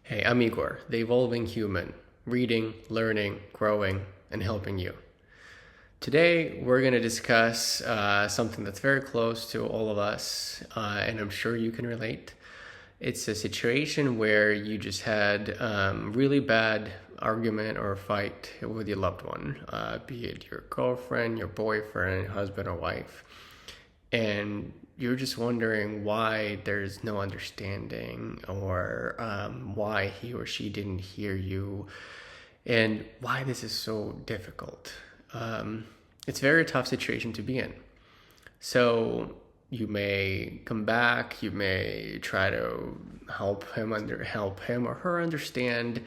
Hey, I'm Igor, the evolving human, reading, learning, growing, and helping you. Today, we're going to discuss something that's very close to all of us, and I'm sure you can relate. It's a situation where you just had really bad argument or fight with your loved one, be it your girlfriend, your boyfriend, husband, or wife, and you're just wondering why there's no understanding or why he or she didn't hear you and why this is so difficult. It's a very tough situation to be in. So you may come back, you may try to help him or her understand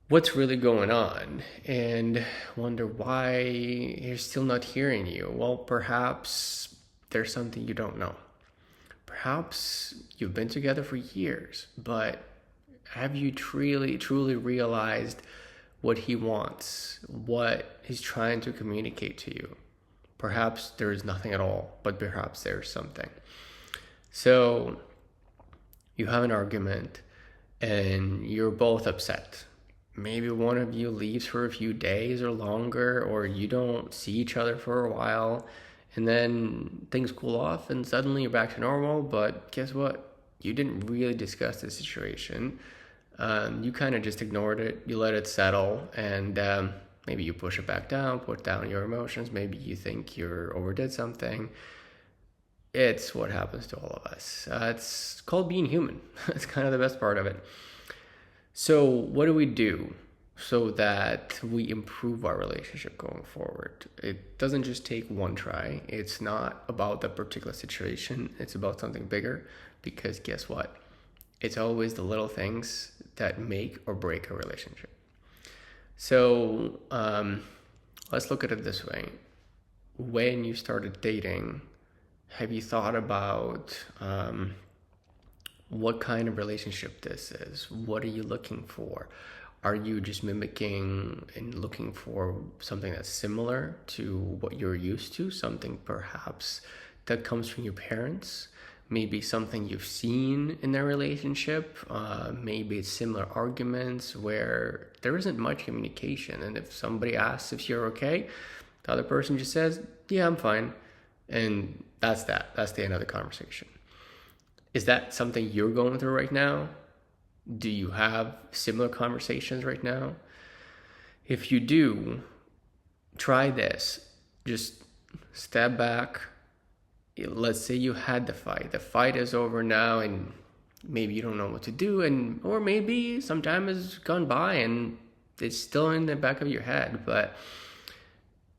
what's really going on and wonder why he's still not hearing you. Well, perhaps there's something you don't know. Perhaps you've been together for years, but have you truly realized what he wants, what he's trying to communicate to you? Perhaps there is nothing at all, but perhaps there's something. So you have an argument and you're both upset. Maybe one of you leaves for a few days or longer, or you don't see each other for a while, and then things cool off and suddenly you're back to normal. But guess what? You didn't really discuss the situation. You kind of just ignored it. You let it settle, and maybe you push it back down, put down your emotions. Maybe you think you overdid something. It's what happens to all of us. It's called being human. It's kind of the best part of it. So what do we do so that we improve our relationship going forward? It doesn't just take one try. It's not about the particular situation. It's about something bigger, because guess what? It's always the little things that make or break a relationship. So let's look at it this way. When you started dating, have you thought about what kind of relationship this is? What are you looking for? Are you just mimicking and looking for something that's similar to what you're used to? Something perhaps that comes from your parents? Maybe something you've seen in their relationship? Maybe it's similar arguments where there isn't much communication. And if somebody asks if you're okay, the other person just says, yeah, I'm fine. And that's that. That's the end of the conversation. Is that something you're going through right now? Do you have similar conversations right now? If you do, try this. Just step back. Let's say you had the fight. The fight is over now, and maybe you don't know what to do, or maybe some time has gone by and it's still in the back of your head, but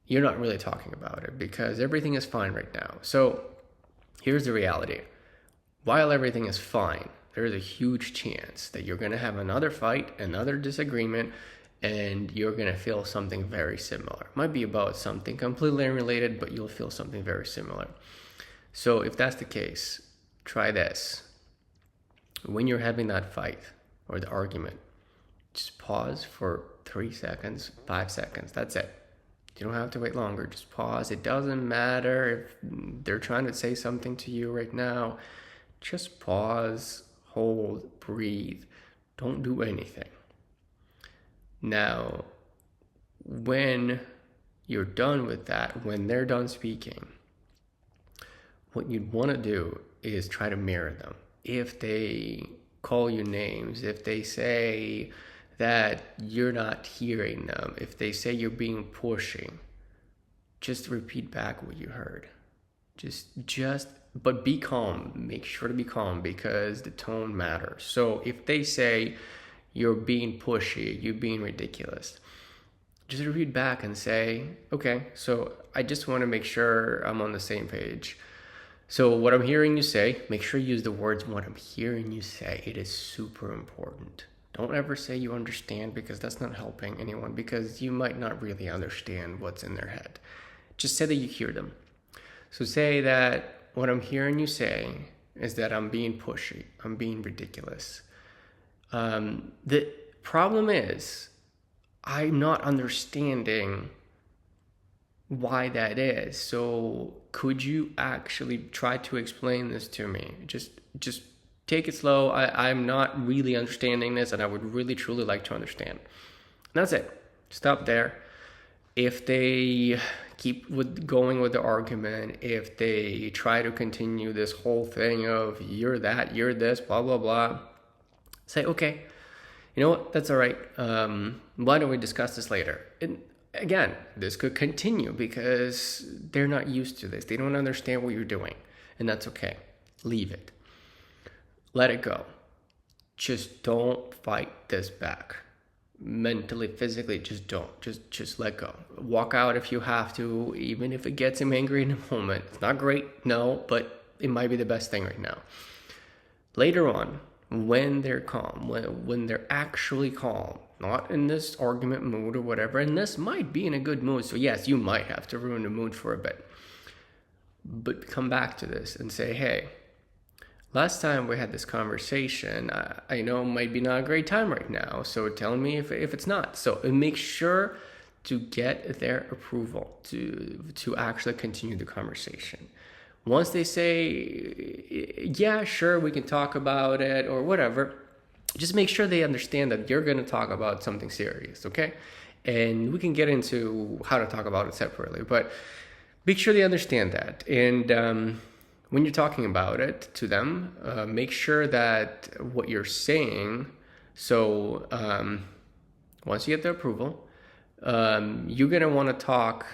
you're not really talking about it because everything is fine right now. So here's the reality. While everything is fine, there is a huge chance that you're going to have another fight, another disagreement, and you're going to feel something very similar. It might be about something completely unrelated, but you'll feel something very similar. So if that's the case, try this. When you're having that fight or the argument, just pause for 3 seconds, 5 seconds. That's it. You don't have to wait longer. Just pause. It doesn't matter if they're trying to say something to you right now. Just pause, hold, breathe. Don't do anything. Now, when you're done with that, when they're done speaking, what you'd want to do is try to mirror them. If they call you names, if they say that you're not hearing them, if they say you're being pushy, just repeat back what you heard. But be calm. Make sure to be calm because the tone matters. So if they say you're being pushy, you're being ridiculous, just repeat back and say, okay, so I just want to make sure I'm on the same page. So what I'm hearing you say, make sure you use the words what I'm hearing you say. It is super important. Don't ever say you understand, because that's not helping anyone, because you might not really understand what's in their head. Just say that you hear them. So say that what I'm hearing you say is that I'm being pushy, I'm being ridiculous. The problem is I'm not understanding why that is. So could you actually try to explain this to me? Just take it slow. I'm not really understanding this, and I would really truly like to understand. And that's it. Stop there. If they keep going with the argument, if they try to continue this whole thing of you're that, you're this, blah, blah, blah, say, okay, you know what, that's all right. Why don't we discuss this later? And again, this could continue because they're not used to this. They don't understand what you're doing, and that's okay. Leave it. Let it go. Just don't fight this back. Mentally, physically, just don't. Just let go. Walk out if you have to, even if it gets him angry in a moment. It's not great, no, but it might be the best thing right now. Later on, when they're calm, when they're actually calm, not in this argument mood or whatever, and this might be in a good mood, so yes, you might have to ruin the mood for a bit. But come back to this and say, hey, last time we had this conversation, I know it might be not a great time right now, so tell me if it's not. So make sure to get their approval to actually continue the conversation. Once they say, yeah, sure, we can talk about it or whatever, just make sure they understand that you're going to talk about something serious, okay? And we can get into how to talk about it separately, but make sure they understand that. And when you're talking about it to them, make sure that what you're saying, so once you get the approval, you're going to want to talk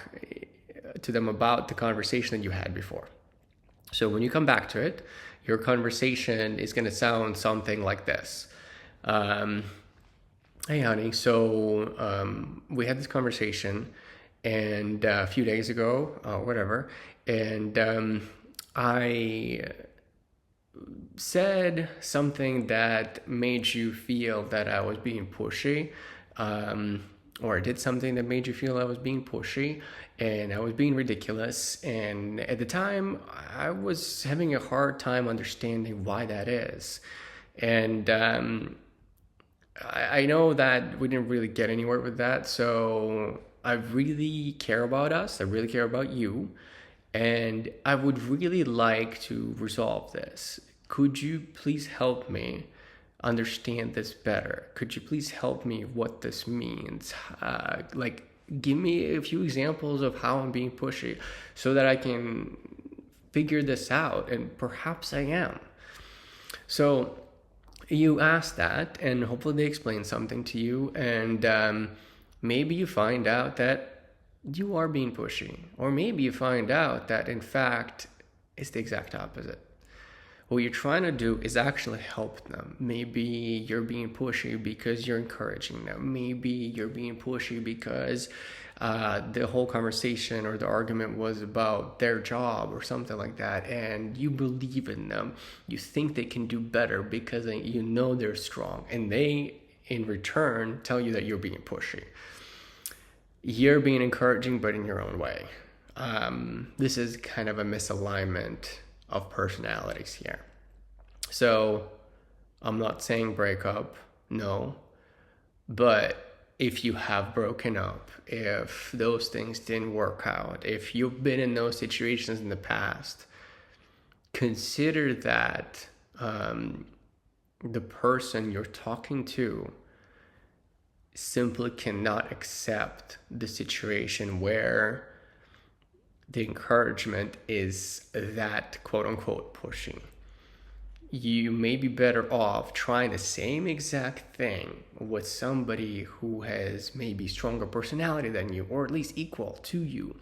to them about the conversation that you had before. So when you come back to it, your conversation is going to sound something like this. Hey, honey, so we had this conversation and a few days ago, whatever, and I said something that made you feel that I was being pushy, or I did something that made you feel I was being pushy and I was being ridiculous. And at the time, I was having a hard time understanding why that is. And I know that we didn't really get anywhere with that. So I really care about us. I really care about you. And I would really like to resolve this. Could you please help me understand this better? Could you please help me what this means? Give me a few examples of how I'm being pushy so that I can figure this out, and perhaps I am. So you ask that, and hopefully they explain something to you, and maybe you find out that you are being pushy, or maybe you find out that in fact it's the exact opposite. What you're trying to do is actually help them. Maybe you're being pushy because you're encouraging them. Maybe you're being pushy because the whole conversation or the argument was about their job or something like that, and you believe in them. You think they can do better because you know they're strong, and they, in return, tell you that you're being pushy. You're being encouraging, but in your own way. This is kind of a misalignment of personalities here. So I'm not saying break up, no, but if you have broken up, if those things didn't work out, if you've been in those situations in the past, consider that the person you're talking to simply cannot accept the situation where the encouragement is that quote-unquote pushing. You may be better off trying the same exact thing with somebody who has maybe stronger personality than you, or at least equal to you.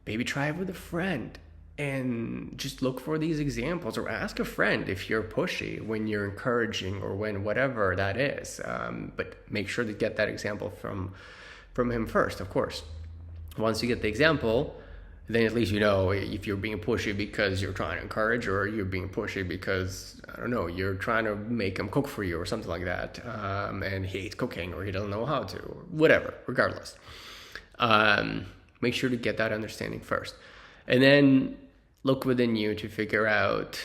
Maybe try it with a friend and just look for these examples, or ask a friend if you're pushy when you're encouraging or when whatever that is. But make sure to get that example from him first, of course. Once you get the example, then at least you know if you're being pushy because you're trying to encourage, or you're being pushy because, I don't know, you're trying to make him cook for you or something like that, and he hates cooking or he doesn't know how to, or whatever, regardless. Make sure to get that understanding first. And then look within you to figure out,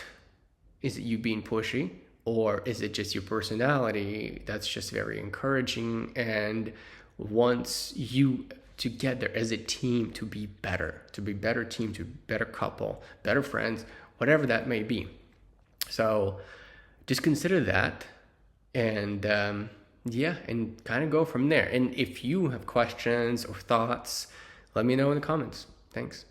is it you being pushy, or is it just your personality that's just very encouraging, and wants you together as a team to be better team, to better couple, better friends, whatever that may be. So just consider that, and and kind of go from there. And if you have questions or thoughts, let me know in the comments. Thanks.